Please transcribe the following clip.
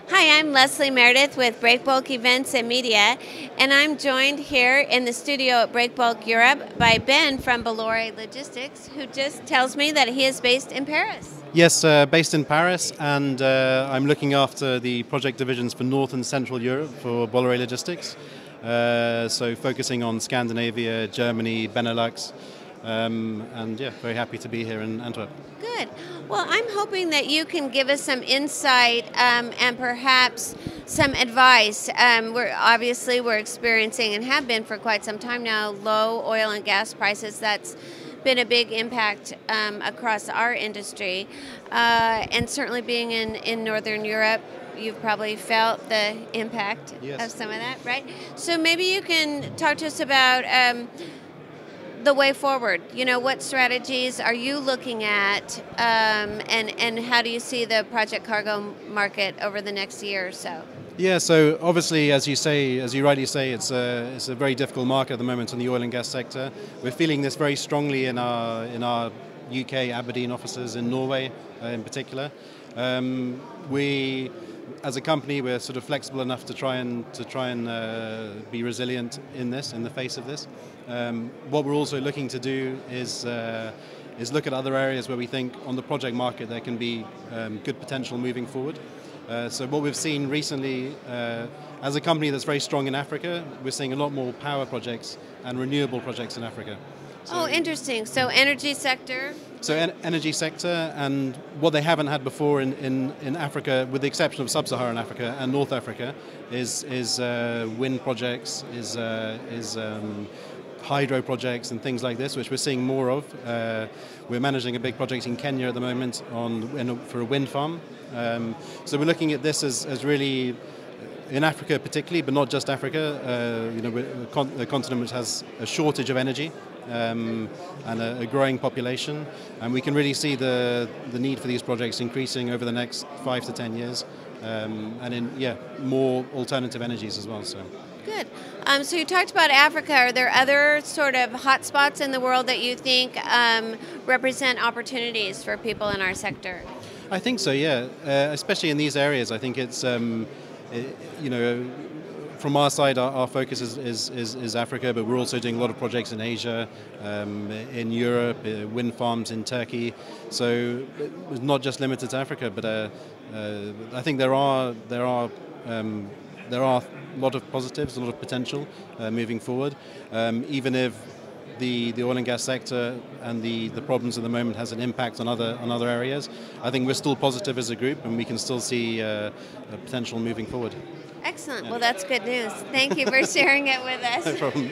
Hi, I'm Leslie Meredith with Breakbulk Events and Media, and I'm joined here in the studio at Breakbulk Europe by Ben from Bolloré Logistics, who just tells me that he is based in Paris. Yes, based in Paris, and I'm looking after the project divisions for North and Central Europe for Bolloré Logistics. So focusing on Scandinavia, Germany, Benelux, and yeah, very happy to be here in Antwerp. Good. Well, I'm hoping that you can give us some insight and perhaps some advice. We're experiencing and have been for quite some time now low oil and gas prices. That's been a big impact across our industry, and certainly being in Northern Europe, you've probably felt the impact of some of that, right? So maybe you can talk to us about the way forward. You know, what strategies are you looking at, and how do you see the project cargo market over the next year or so? Yeah, so obviously, as you rightly say, it's a very difficult market at the moment in the oil and gas sector. We're feeling this very strongly in our UK Aberdeen offices in Norway, in particular. We, as a company, we're sort of flexible enough to try and be resilient in the face of this. What we're also looking to do is look at other areas where we think on the project market there can be good potential moving forward. So what we've seen recently, as a company that's very strong in Africa, we're seeing a lot more power projects and renewable projects in Africa. So, interesting. So energy sector? So energy sector, and what they haven't had before in Africa, with the exception of sub-Saharan Africa and North Africa, is wind projects, is hydro projects and things like this, which we're seeing more of. We're managing a big project in Kenya at the moment for a wind farm. So we're looking at this as really, in Africa particularly, but not just Africa. We're a continent which has a shortage of energy and a growing population, and we can really see the need for these projects increasing over the next 5 to 10 years, and in more alternative energies as well. So. Good. So you talked about Africa. Are there other sort of hotspots in the world that you think represent opportunities for people in our sector? I think so, yeah. Especially in these areas, I think it's from our side, our focus is Africa, but we're also doing a lot of projects in Asia, in Europe, wind farms in Turkey. So it's not just limited to Africa, but I think there are a lot of positives, a lot of potential moving forward, even if the oil and gas sector and the problems at the moment has an impact on other areas. I think we're still positive as a group, and we can still see potential moving forward. Excellent. Well, that's good news. Thank you for sharing it with us. No problem.